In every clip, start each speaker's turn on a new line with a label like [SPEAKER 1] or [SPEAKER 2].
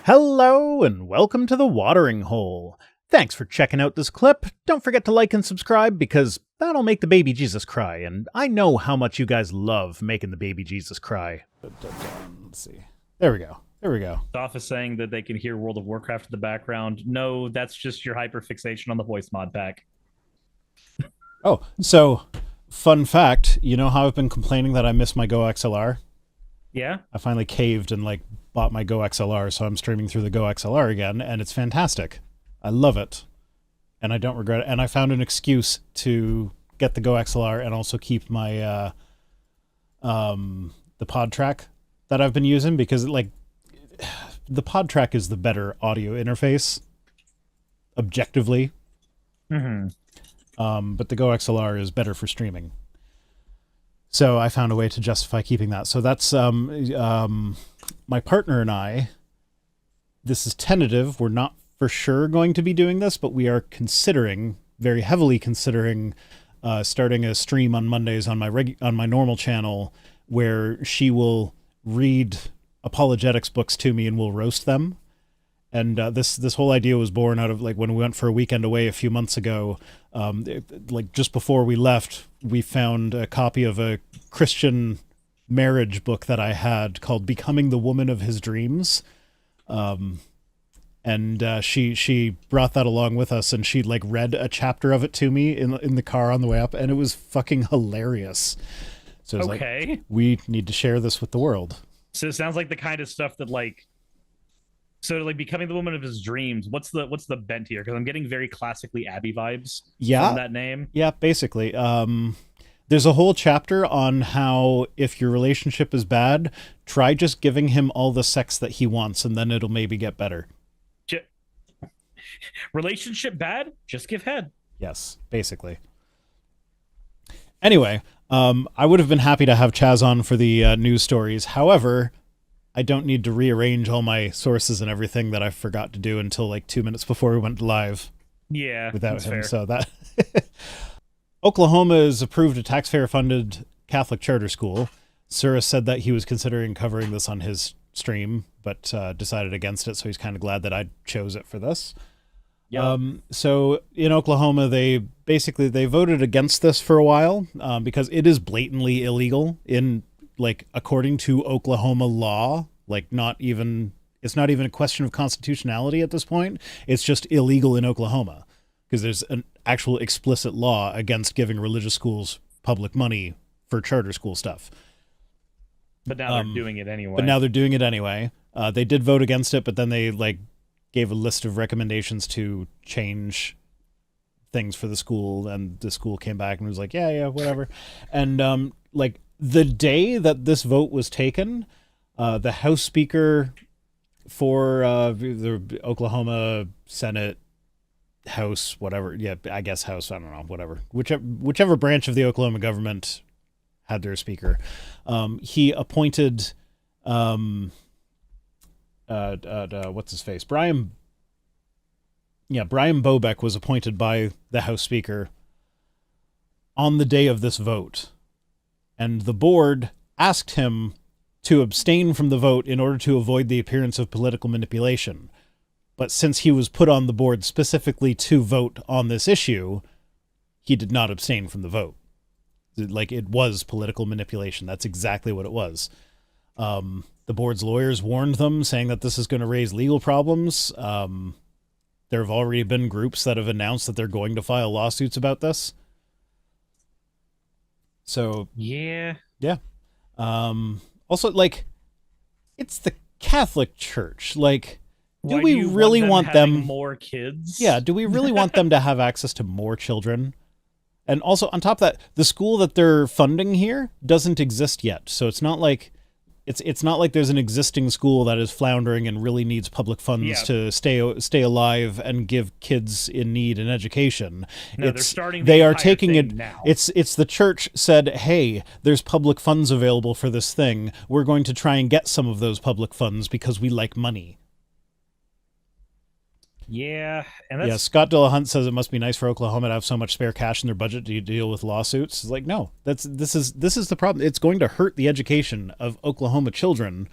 [SPEAKER 1] Hello and welcome to the Watering Hole. Thanks for checking out this clip. Don't forget to like and subscribe because that'll make the baby Jesus cry, and I know how much you guys love making the baby Jesus cry. Let's see. There we go.
[SPEAKER 2] Office saying that they can hear World of Warcraft in the background. No, that's just your hyperfixation on the voice mod pack.
[SPEAKER 1] Oh, so fun fact, you know how I've been complaining that I miss my Go XLR?
[SPEAKER 2] Yeah?
[SPEAKER 1] I finally caved and bought my Go XLR, so I'm streaming through the Go XLR again, and it's fantastic. I love it, and I don't regret it. And I found an excuse to get the Go XLR and also keep my the pod track that I've been using, because the pod track is the better audio interface, objectively.
[SPEAKER 2] Mm-hmm.
[SPEAKER 1] But the Go XLR is better for streaming. So I found a way to justify keeping that. So that's my partner and I. This is tentative. We're not for sure going to be doing this, but we are considering, very heavily considering, starting a stream on Mondays on my normal channel, where she will read apologetics books to me and we'll roast them. And this whole idea was born out of when we went for a weekend away a few months ago. Just before we left, we found a copy of a Christian marriage book that I had called "Becoming the Woman of His Dreams," and she brought that along with us, and she read a chapter of it to me in the car on the way up, and it was fucking hilarious. So it was we need to share this with the world.
[SPEAKER 2] So it sounds like the kind of stuff that becoming the woman of his dreams. What's the bent here? Because I'm getting very classically Abby vibes from that name.
[SPEAKER 1] Yeah, basically. There's a whole chapter on how if your relationship is bad, try just giving him all the sex that he wants, and then it'll maybe get better.
[SPEAKER 2] Relationship bad? Just give head.
[SPEAKER 1] Yes, basically. Anyway, I would have been happy to have Chaz on for the news stories. However, I don't need to rearrange all my sources and everything that I forgot to do until 2 minutes before we went live.
[SPEAKER 2] Yeah,
[SPEAKER 1] without him.
[SPEAKER 2] Fair.
[SPEAKER 1] So that Oklahoma has approved a taxpayer-funded Catholic charter school. Cyrus said that he was considering covering this on his stream, but decided against it. So he's kind of glad that I chose it for this.
[SPEAKER 2] Yep.
[SPEAKER 1] So in Oklahoma, they voted against this for a while because it is blatantly illegal in according to Oklahoma law. It's not even a question of constitutionality at this point. It's just illegal in Oklahoma because there's an actual explicit law against giving religious schools public money for charter school stuff.
[SPEAKER 2] But now they're doing it anyway. They did vote against it, but then they gave a list of recommendations to change things for the school, and the school came back and was like, yeah, whatever. And the day that this vote was taken, the House Speaker for the Oklahoma Senate House, whatever, I guess House, I don't know, whatever, whichever branch of the Oklahoma government had their speaker, he appointed what's his face? Brian Bobeck was appointed by the House Speaker on the day of this vote. And the board asked him to abstain from the vote in order to avoid the appearance of political manipulation. But since he was put on the board specifically to vote on this issue, he did not abstain from the vote. It was political manipulation. That's exactly what it was. The board's lawyers warned them, saying that this is going to raise legal problems. There have already been groups that have announced that they're going to file lawsuits about this. So yeah.
[SPEAKER 1] Also, it's the Catholic Church. Do we really want them
[SPEAKER 2] more kids?
[SPEAKER 1] Yeah. Do we really want them to have access to more children? And also, on top of that, the school that they're funding here doesn't exist yet. So it's not like there's an existing school that is floundering and really needs public funds to stay alive and give kids in need an education.
[SPEAKER 2] No, they're starting.
[SPEAKER 1] They are taking it
[SPEAKER 2] now.
[SPEAKER 1] It's the church said, "Hey, there's public funds available for this thing. We're going to try and get some of those public funds because we like money."
[SPEAKER 2] Yeah, and that's...
[SPEAKER 1] Scott Dillahunt says it must be nice for Oklahoma to have so much spare cash in their budget to deal with lawsuits. It's no, this is the problem. It's going to hurt the education of Oklahoma children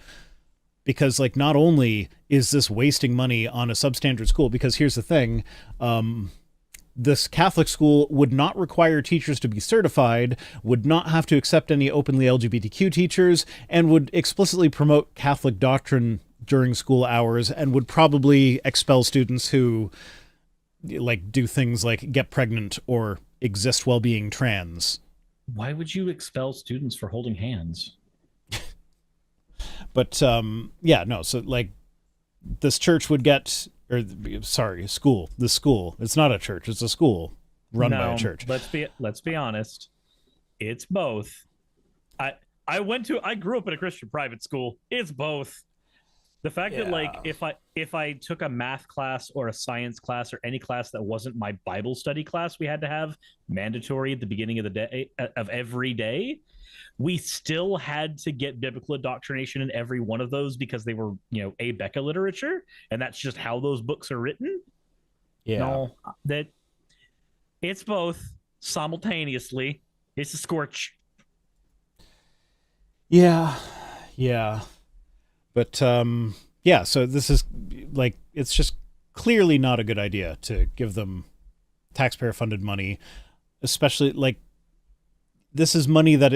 [SPEAKER 1] because like not only is this wasting money on a substandard school, because here's the thing, this Catholic school would not require teachers to be certified, would not have to accept any openly LGBTQ teachers, and would explicitly promote Catholic doctrine during school hours, and would probably expel students who like do things like get pregnant or exist while being trans.
[SPEAKER 3] Why would you expel students for holding hands?
[SPEAKER 1] But yeah, no, so like this church would get, or sorry, school. The school. It's not a church. It's a school run by a church.
[SPEAKER 3] Let's be honest. It's both. I grew up in a Christian private school. It's both. The fact that like if I took a math class or a science class or any class that wasn't my Bible study class, we had to have mandatory at the beginning of the day of every day. We still had to get biblical indoctrination in every one of those because they were, Abeka literature, and that's just how those books are written.
[SPEAKER 1] Yeah.
[SPEAKER 3] No, that it's both simultaneously. It's a scorch.
[SPEAKER 1] Yeah. Yeah. But yeah, so this is like, it's just clearly not a good idea to give them taxpayer funded money, especially like this is money that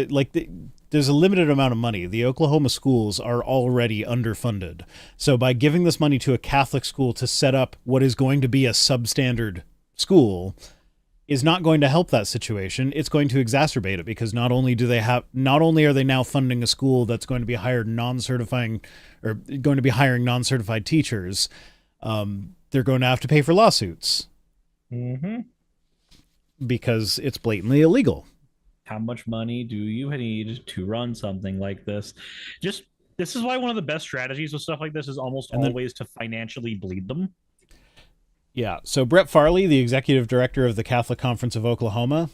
[SPEAKER 1] there's a limited amount of money. The Oklahoma schools are already underfunded. So by giving this money to a Catholic school to set up what is going to be a substandard school is not going to help that situation. It's going to exacerbate it, because not only are they now funding a school that's going to be hiring non-certified teachers, they're going to have to pay for lawsuits.
[SPEAKER 3] Mm-hmm.
[SPEAKER 1] Because it's blatantly illegal.
[SPEAKER 3] How much money do you need to run something like this? This is why one of the best strategies with stuff like this is almost always to financially bleed them.
[SPEAKER 1] Yeah. So Brett Farley, the executive director of the Catholic Conference of Oklahoma,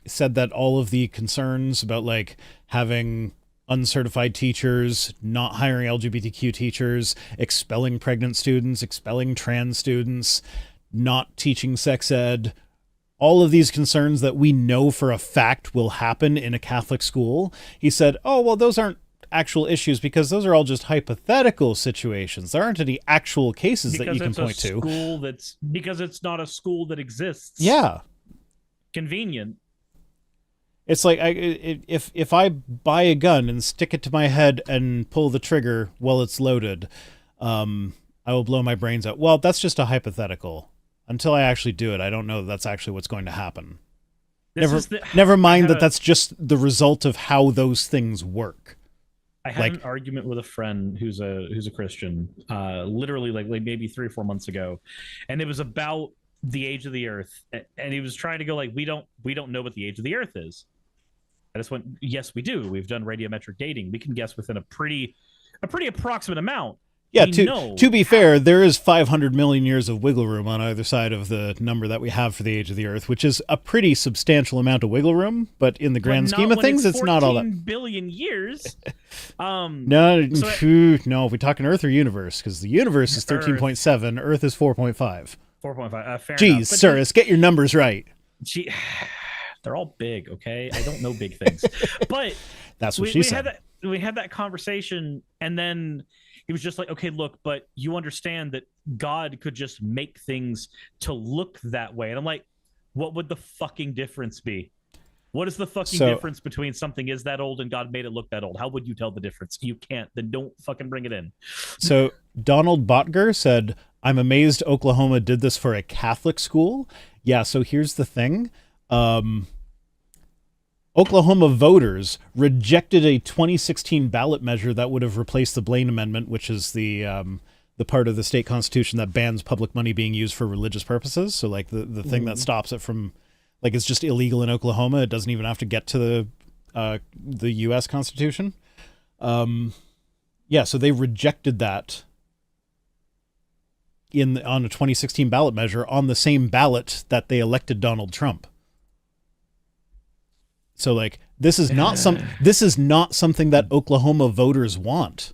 [SPEAKER 1] said that all of the concerns about like having uncertified teachers, not hiring LGBTQ teachers, expelling pregnant students, expelling trans students, not teaching sex ed, all of these concerns that we know for a fact will happen in a Catholic school. He said, oh, well, those aren't actual issues because those are all just hypothetical situations. There aren't any actual cases that you can point to.
[SPEAKER 3] Because it's not a school that exists.
[SPEAKER 1] Yeah.
[SPEAKER 3] Convenient.
[SPEAKER 1] It's like if I buy a gun and stick it to my head and pull the trigger while it's loaded, I will blow my brains out. Well, that's just a hypothetical. Until I actually do it, I don't know that's actually what's going to happen. Never mind that's just the result of how those things work.
[SPEAKER 3] I had an argument with a friend who's a Christian, literally like maybe 3 or 4 months ago, and it was about the age of the Earth, and he was trying to go like, we don't know what the age of the Earth is. I just went, yes, we do. We've done radiometric dating. We can guess within a pretty approximate amount.
[SPEAKER 1] Yeah, to be fair, there is 500 million years of wiggle room on either side of the number that we have for the age of the Earth, which is a pretty substantial amount of wiggle room, but in the grand scheme of things, it's not all that.
[SPEAKER 3] 14 billion years.
[SPEAKER 1] No, if we're talking Earth or universe, because the universe is 13.7, Earth is 4.5.
[SPEAKER 3] 4.5. Fair
[SPEAKER 1] Jeez,
[SPEAKER 3] enough.
[SPEAKER 1] Cyrus, get your numbers right.
[SPEAKER 3] They're all big, okay? I don't know big things. But
[SPEAKER 1] that's what she said.
[SPEAKER 3] We had that conversation, and then he was just like, okay, look, but you understand that God could just make things to look that way. And I'm like, what would the fucking difference be? What is the fucking difference between something is that old and God made it look that old? How would you tell the difference? You can't. Then don't fucking bring it in.
[SPEAKER 1] So Donald Botger said, I'm amazed Oklahoma did this for a Catholic school. Yeah, so here's the thing. Oklahoma voters rejected a 2016 ballot measure that would have replaced the Blaine Amendment, which is the part of the state constitution that bans public money being used for religious purposes. So like the thing that stops it from, like, it's just illegal in Oklahoma. It doesn't even have to get to the U.S. Constitution. Yeah, so they rejected that on a 2016 ballot measure on the same ballot that they elected Donald Trump. So like this is not something that Oklahoma voters want.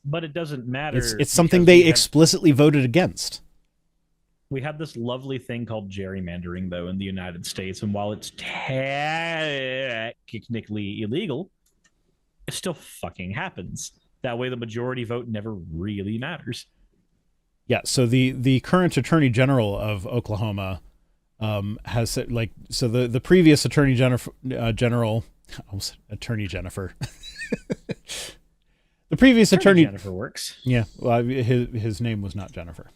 [SPEAKER 3] But it doesn't matter.
[SPEAKER 1] It's something they explicitly voted against.
[SPEAKER 3] We have this lovely thing called gerrymandering, though, in the United States, and while it's technically illegal, it still fucking happens. That way the majority vote never really matters.
[SPEAKER 2] Yeah, so the current Attorney General of Oklahoma has said, like, so the previous Attorney General, Attorney Jennifer, the previous Attorney
[SPEAKER 3] Jennifer works.
[SPEAKER 2] Yeah, well, his name was not Jennifer.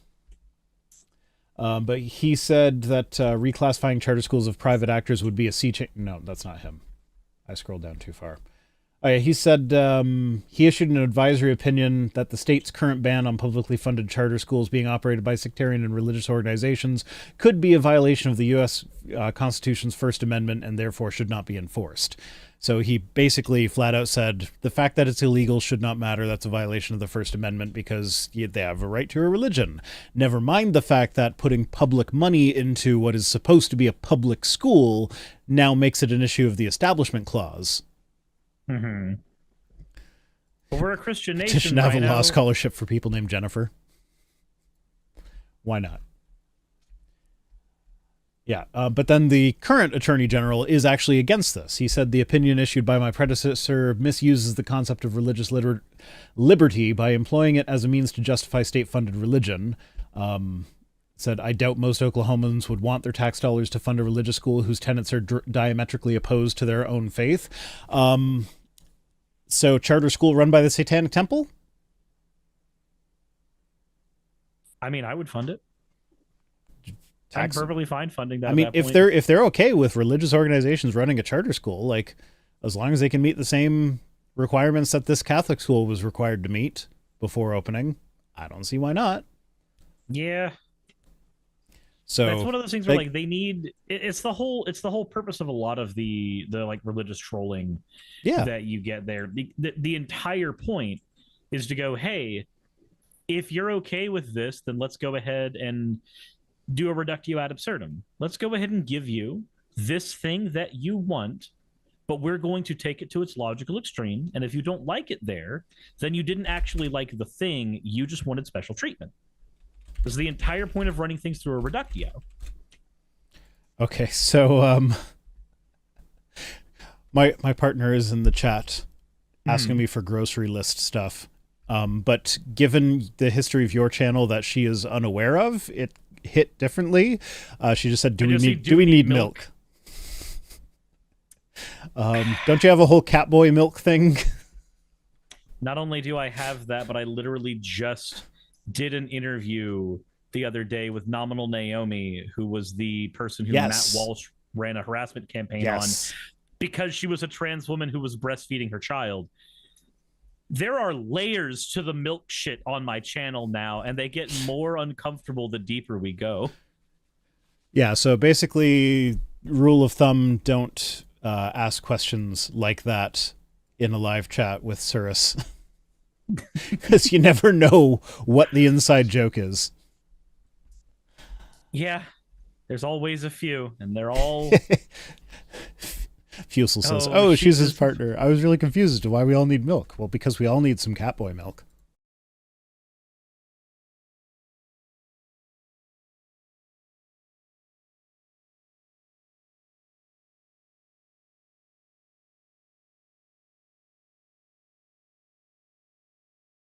[SPEAKER 2] But he said that reclassifying charter schools of private actors would be a sea change. No, that's not him. I scrolled down too far. Oh, yeah, he said he issued an advisory opinion that the state's current ban on publicly funded charter schools being operated by sectarian and religious organizations could be a violation of the U.S. Constitution's First Amendment and therefore should not be enforced. So he basically flat out said the fact that it's illegal should not matter. That's a violation of the First Amendment because they have a right to a religion. Never mind the fact that putting public money into what is supposed to be a public school now makes it an issue of the Establishment Clause.
[SPEAKER 3] Mm-hmm. But we're a Christian nation.
[SPEAKER 2] Petition to have a law scholarship for people named Jennifer. Why not? Yeah, but then the current Attorney General is actually against this. He said the opinion issued by my predecessor misuses the concept of religious liberty by employing it as a means to justify state-funded religion. Said, I doubt most Oklahomans would want their tax dollars to fund a religious school whose tenets are diametrically opposed to their own faith. So charter school run by the Satanic Temple?
[SPEAKER 3] I mean, I would fund it. I'm perfectly fine funding that.
[SPEAKER 2] I mean, if they're okay with religious organizations running a charter school, like as long as they can meet the same requirements that this Catholic school was required to meet before opening, I don't see why not.
[SPEAKER 3] Yeah.
[SPEAKER 2] So
[SPEAKER 3] that's one of those things where like they need it's the whole purpose of a lot of the like religious trolling that you get there. The entire point is to go, hey, if you're okay with this, then let's go ahead and do a reductio ad absurdum. Let's go ahead and give you this thing that you want, but we're going to take it to its logical extreme. And if you don't like it there, then you didn't actually like the thing. You just wanted special treatment. This is the entire point of running things through a reductio.
[SPEAKER 2] Okay, so my partner is in the chat asking me for grocery list stuff. But given the history of your channel that she is unaware of, it hit differently. She just said, do we need milk? Don't you have a whole Catboy milk thing?
[SPEAKER 3] Not only do I have that, but I literally just did an interview the other day with Nominal Naomi, who was the person who Matt Walsh ran a harassment campaign on because she was a trans woman who was breastfeeding her child. There are layers to the milk shit on my channel now, and they get more uncomfortable the deeper we go.
[SPEAKER 2] Yeah, so basically, rule of thumb, don't ask questions like that in a live chat with Cirrus. Because you never know what the inside joke is.
[SPEAKER 3] Yeah, there's always a few, and they're all...
[SPEAKER 2] Fusel says, she's his partner. I was really confused as to why we all need milk. Well, because we all need some Catboy milk.